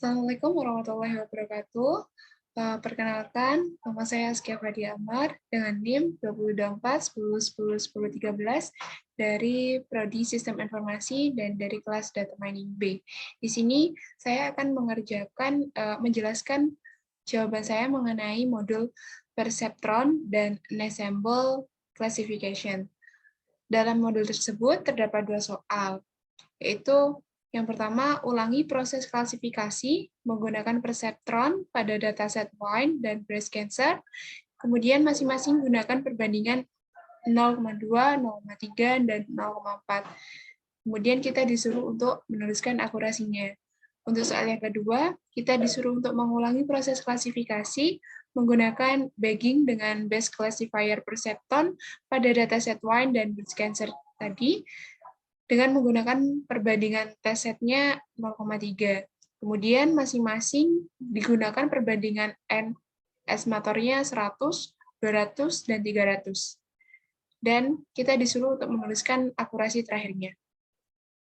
Assalamualaikum warahmatullahi wabarakatuh. Perkenalkan, nama saya Askia Fadia Amar dengan NIM 2024-10-10-10-13 dari Prodi Sistem Informasi dan dari kelas Data Mining B. Di sini saya akan menjelaskan jawaban saya mengenai modul Perceptron dan Ensemble Classification. Dalam modul tersebut terdapat 2 soal, yaitu yang pertama, ulangi proses klasifikasi menggunakan perceptron pada dataset wine dan breast cancer, kemudian masing-masing gunakan perbandingan 0,2, 0,3, dan 0,4. Kemudian kita disuruh untuk menuliskan akurasinya. Untuk soal yang kedua, kita disuruh untuk mengulangi proses klasifikasi menggunakan bagging dengan base classifier perceptron pada dataset wine dan breast cancer tadi, dengan menggunakan perbandingan test setnya 0,3. Kemudian masing-masing digunakan perbandingan N estimatornya 100, 200, dan 300. Dan kita disuruh untuk menuliskan akurasi terakhirnya.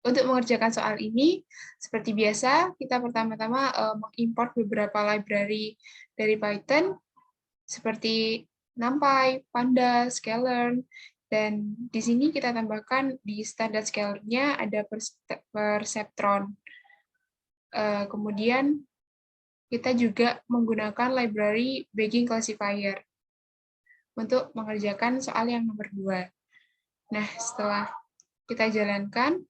Untuk mengerjakan soal ini, seperti biasa, kita pertama-tama mengimport beberapa library dari Python, seperti NumPy, Pandas, Sklearn, dan di sini kita tambahkan di standard scaler-nya ada perceptron. Kemudian kita juga menggunakan library bagging classifier untuk mengerjakan soal yang nomor 2. Nah, setelah kita jalankan,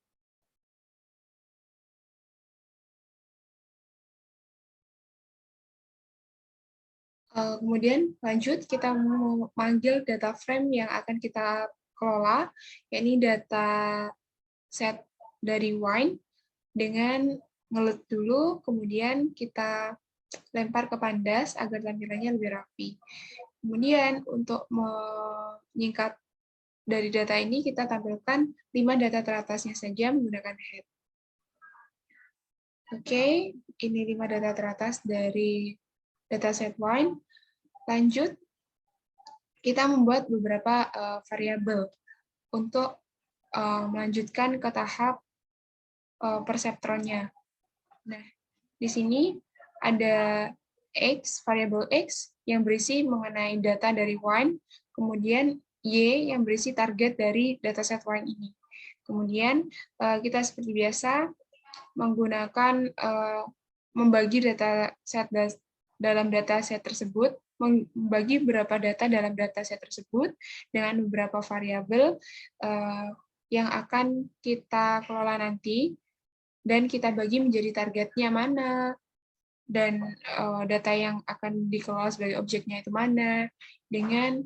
kemudian lanjut kita memanggil data frame yang akan kita kelola, yakni data set dari wine, dengan ngelut dulu, kemudian kita lempar ke Pandas agar tampilannya lebih rapi. Kemudian untuk menyingkat dari data ini, kita tampilkan 5 data teratasnya saja menggunakan head. Oke, ini 5 data teratas dari dataset wine. Lanjut, kita membuat beberapa variabel untuk melanjutkan ke tahap perseptronnya. Nah, di sini ada X, variabel X, yang berisi mengenai data dari wine, kemudian Y yang berisi target dari dataset wine ini. Kemudian kita seperti biasa menggunakan membagi dataset dalam dataset tersebut, membagi beberapa data dalam dataset tersebut dengan beberapa variabel yang akan kita kelola nanti, dan kita bagi menjadi targetnya mana, dan data yang akan dikelola sebagai objeknya itu mana, dengan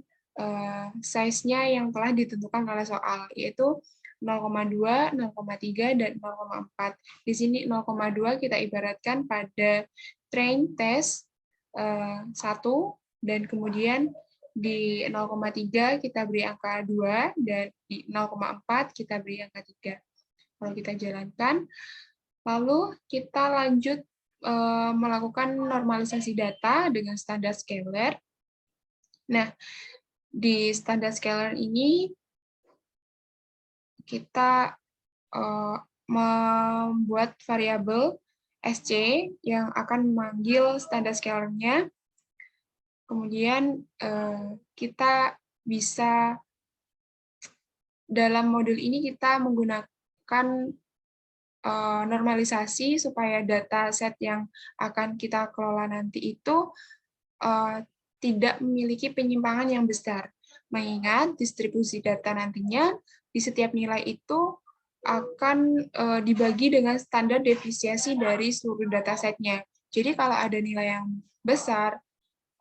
size-nya yang telah ditentukan oleh soal, yaitu 0,2, 0,3, dan 0,4. Di sini 0,2 kita ibaratkan pada train test 1, dan kemudian di 0,3 kita beri angka 2, dan di 0,4 kita beri angka 3. Kalau kita jalankan, lalu kita lanjut melakukan normalisasi data dengan standar scalar. Nah, di standar scalar ini kita membuat variabel SC yang akan memanggil standar scalar-nya. Kemudian kita bisa, dalam modul ini kita menggunakan normalisasi supaya data set yang akan kita kelola nanti itu tidak memiliki penyimpangan yang besar. Mengingat distribusi data nantinya di setiap nilai itu akan dibagi dengan standar defisiensi dari seluruh datasetnya. Jadi kalau ada nilai yang besar,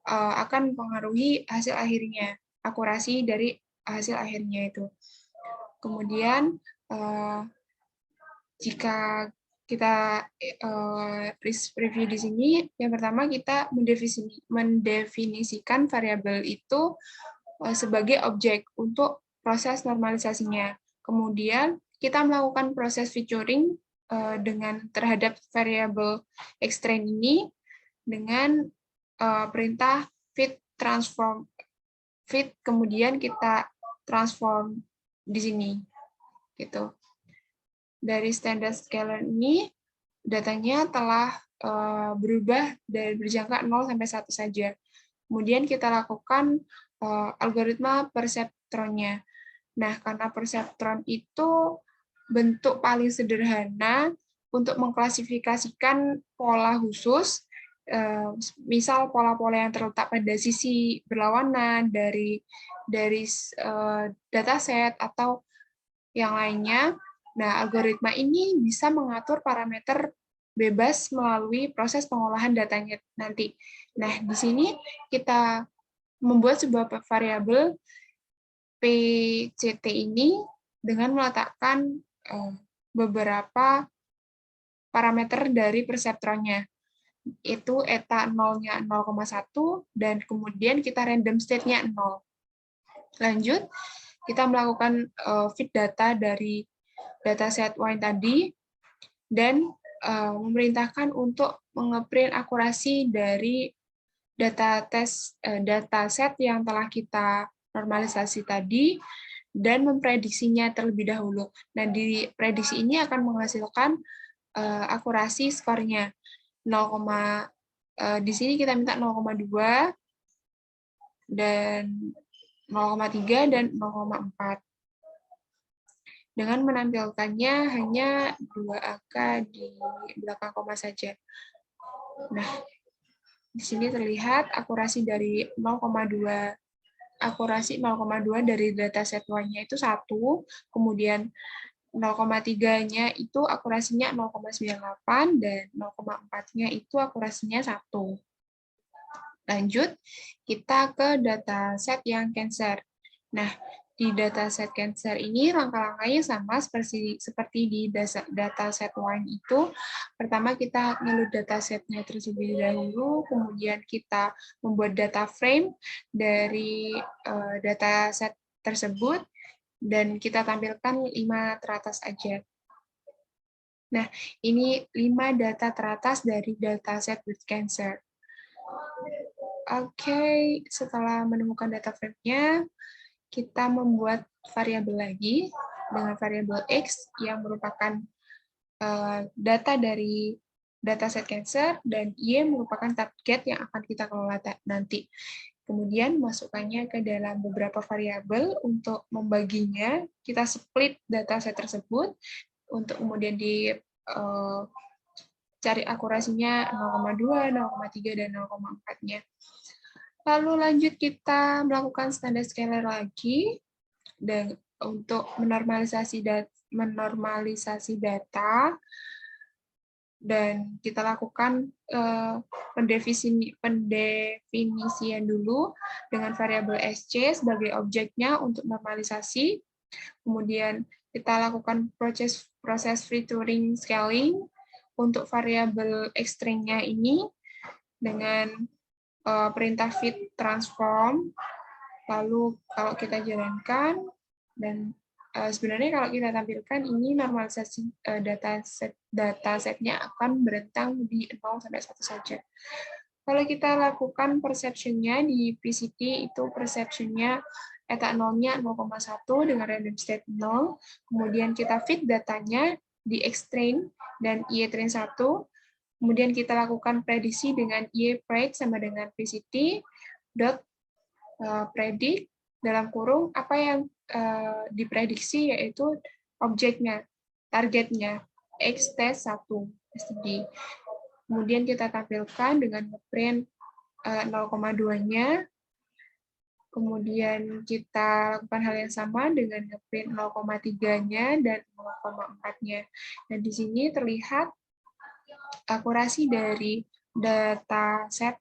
akan mempengaruhi hasil akhirnya, akurasi dari hasil akhirnya itu. Kemudian jika kita review di sini, yang pertama kita mendefinisikan variabel itu sebagai objek untuk proses normalisasinya. Kemudian kita melakukan proses featuring dengan terhadap variabel X-train ini dengan perintah fit transform fit, kemudian kita transform di sini gitu. Dari standard scalar ini datanya telah berubah dari berjangka 0 sampai 1 saja. Kemudian kita lakukan algoritma perseptronnya. Nah, karena perseptron itu bentuk paling sederhana untuk mengklasifikasikan pola khusus, misal pola-pola yang terletak pada sisi berlawanan dari dataset atau yang lainnya. Nah, algoritma ini bisa mengatur parameter bebas melalui proses pengolahan datanya nanti. Nah, di sini kita membuat sebuah variabel PCT ini dengan meletakkan beberapa parameter dari perseptronnya, itu eta 0-nya 0,1, dan kemudian kita random state-nya 0. Lanjut, kita melakukan feed data dari dataset wine tadi, dan memerintahkan untuk mengeprint akurasi dari dataset yang telah kita normalisasi tadi, dan memprediksinya terlebih dahulu. Nah, di prediksi ini akan menghasilkan akurasi skornya 0, di sini kita minta 0,2 dan 0,3 dan 0,4. Dengan menampilkannya hanya 2 angka di belakang koma saja. Nah, di sini terlihat akurasi dari 0,2 dari dataset Y-nya itu 1, kemudian 0,3-nya itu akurasinya 0,98, dan 0,4-nya itu akurasinya 1. Lanjut, kita ke dataset yang Cancer. Nah, di dataset Cancer ini langkah-langkahnya sama seperti di dataset Wine itu. Pertama kita ngeload datasetnya terlebih dahulu, kemudian kita membuat data frame dari dataset tersebut, dan kita tampilkan 5 teratas aja. Nah, ini 5 data teratas dari dataset with Cancer. Oke, setelah menemukan data frame-nya, kita membuat variabel lagi dengan variabel X yang merupakan data dari dataset Cancer, dan Y merupakan target yang akan kita kelola nanti. Kemudian masukkannya ke dalam beberapa variabel untuk membaginya. Kita split dataset tersebut untuk kemudian cari akurasinya 0,2, 0,3, dan 0,4-nya. Lalu lanjut kita melakukan standar scalar lagi, dan untuk menormalisasi data, dan kita lakukan pendefinisian dulu dengan variabel SC sebagai objeknya untuk normalisasi. Kemudian kita lakukan proses free-Turing scaling untuk variabel X-string-nya ini dengan perintah fit transform. Lalu kalau kita jalankan, dan sebenarnya kalau kita tampilkan ini normalisasi datasetnya akan berentang di 0 sampai 1 saja. Kalau kita lakukan perception-nya di PCT, itu perception-nya eta 0-nya 0,1 dengan random state 0, kemudian kita fit datanya di X-train dan Y-train 1, kemudian kita lakukan prediksi dengan Y-predict sama dengan PCT dot predict dalam kurung apa yang diprediksi, yaitu objeknya, targetnya, X test 1 STD. Kemudian kita tampilkan dengan ngeprint 0,2-nya, kemudian kita lakukan hal yang sama dengan ngeprint 0,3-nya dan 0,4-nya. Dan di sini terlihat akurasi dari dataset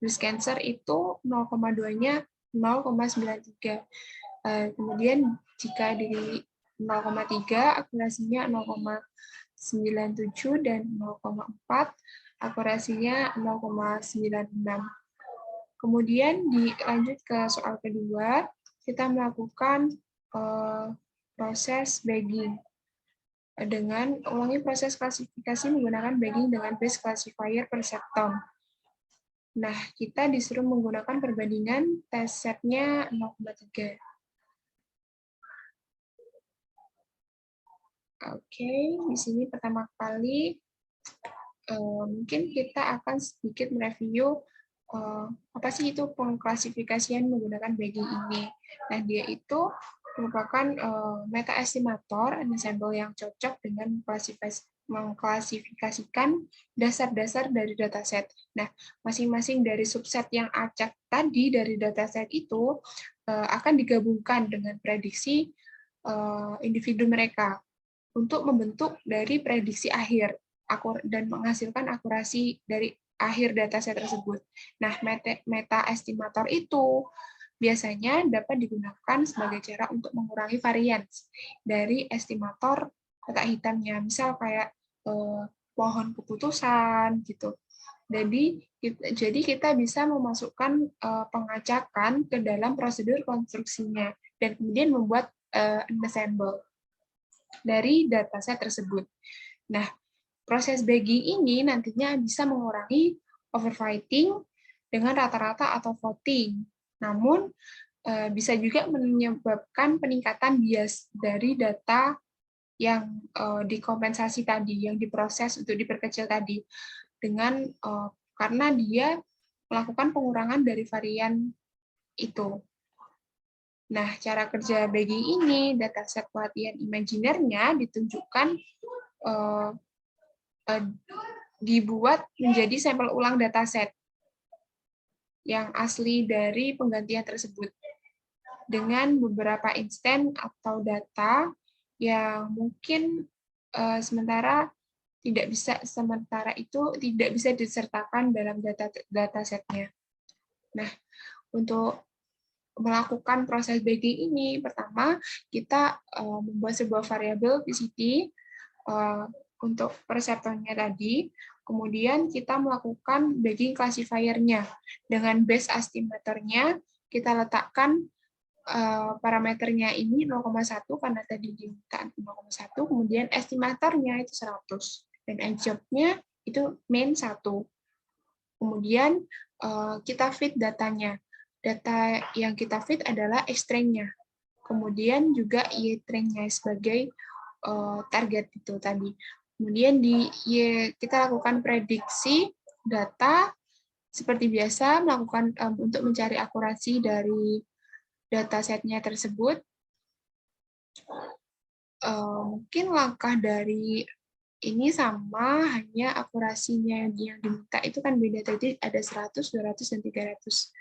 breast cancer itu 0,2-nya 0,93. Kemudian jika di 0,3 akurasinya 0,97 dan 0,4 akurasinya 0,96. Kemudian dilanjut ke soal kedua, kita melakukan proses bagging. Dengan ulangi proses klasifikasi menggunakan bagging dengan base classifier Perceptron. Nah, kita disuruh menggunakan perbandingan test set-nya 0,3. Oke, di sini pertama kali Mungkin kita akan sedikit mereview apa sih itu pengklasifikasian menggunakan bagging ini. Nah, dia itu merupakan meta estimator ensemble yang cocok dengan mengklasifikasikan dasar-dasar dari dataset. Nah, masing-masing dari subset yang acak tadi dari dataset itu akan digabungkan dengan prediksi individu mereka untuk membentuk dari prediksi akhir dan menghasilkan akurasi dari akhir dataset tersebut. Nah, meta estimator itu biasanya dapat digunakan sebagai cara untuk mengurangi varians dari estimator kotak hitamnya. Misal kayak pohon keputusan gitu. Jadi kita bisa memasukkan pengacakan ke dalam prosedur konstruksinya dan kemudian membuat ensemble dari dataset tersebut. Nah, proses bagging ini nantinya bisa mengurangi overfitting dengan rata-rata atau voting. Namun, bisa juga menyebabkan peningkatan bias dari data yang dikompensasi tadi, yang diproses untuk diperkecil tadi, dengan karena dia melakukan pengurangan dari varian itu. Nah, cara kerja bagging ini, dataset pelatihan imaginernya ditunjukkan dibuat menjadi sampel ulang dataset yang asli dari penggantian tersebut dengan beberapa instan atau data yang mungkin sementara itu tidak bisa disertakan dalam datasetnya. Nah, untuk melakukan proses bagging ini, pertama kita membuat sebuah variabel PCT untuk perseptornya tadi, kemudian kita melakukan bagging classifier-nya. Dengan base estimatornya, kita letakkan parameternya ini 0,1 karena tadi diminta 0,1, kemudian estimatornya itu 100, dan edge-nya itu main 1. Kemudian kita feed datanya. Data yang kita feed adalah X-string-nya. Kemudian juga Y-string-nya sebagai target itu tadi. Kemudian kita lakukan prediksi data seperti biasa, melakukan untuk mencari akurasi dari datasetnya tersebut. Mungkin langkah dari ini sama, hanya akurasinya yang diminta itu kan beda, tadi ada 100, 200, dan 300.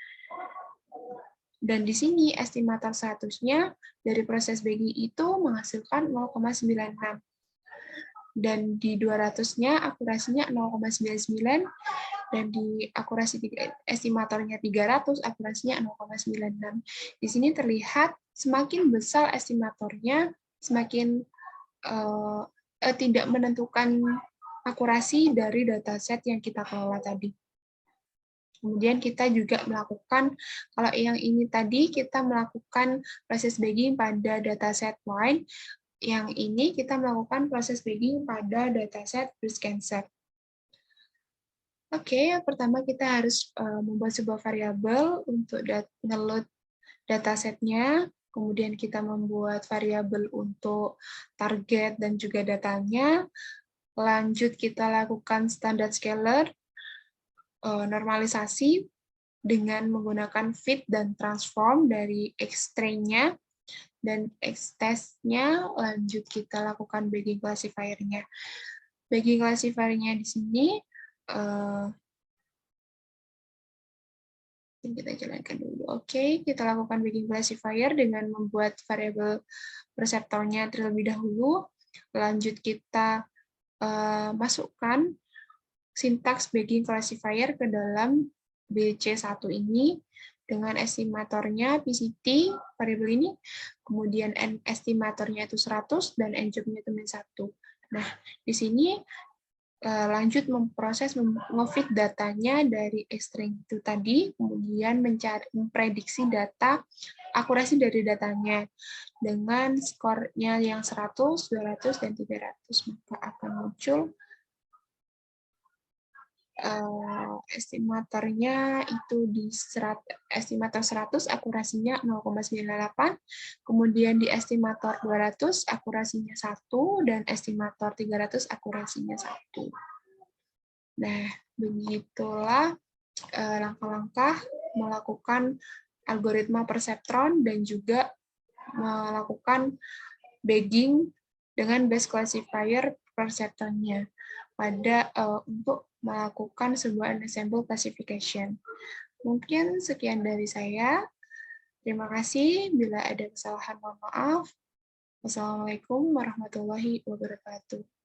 Dan di sini estimator 100-nya dari proses bagging itu menghasilkan 0,96. Dan di 200-nya akurasinya 0,99, dan di akurasi estimatornya 300 akurasinya 0,96. Di sini terlihat semakin besar estimatornya, semakin tidak menentukan akurasi dari dataset yang kita kelola tadi. Kemudian kita juga melakukan, kalau yang ini tadi kita melakukan proses bagging pada dataset wine, yang ini kita melakukan proses bagging pada dataset breast cancer. Oke, pertama kita harus membuat sebuah variabel untuk nge-load datasetnya, kemudian kita membuat variabel untuk target dan juga datanya, lanjut kita lakukan standard scalar, normalisasi dengan menggunakan fit dan transform dari X-string-nya, dan X-test-nya lanjut kita lakukan bagging classifier-nya. Bagging classifier-nya di sini kita jalankan dulu. Oke, kita lakukan bagging classifier dengan membuat variabel perseptornya terlebih dahulu. Lanjut kita masukkan sintaks bagging classifier ke dalam BC1 ini dengan estimatornya PCT variabel ini, kemudian estimatornya itu 100 dan n-job-nya itu -1. Nah, di sini lanjut memproses nge-feed datanya dari X-string itu tadi, kemudian memprediksi data, akurasi dari datanya dengan skornya yang 100, 200, dan 300, maka akan muncul estimatornya itu di estimator 100 akurasinya 0,98, kemudian di estimator 200 akurasinya 1, dan estimator 300 akurasinya 1. Nah, begitulah langkah-langkah melakukan algoritma perseptron dan juga melakukan bagging dengan base classifier perceptronnya untuk melakukan sebuah ensemble classification. Mungkin sekian dari saya. Terima kasih. Bila ada kesalahan, mohon maaf. Wassalamualaikum warahmatullahi wabarakatuh.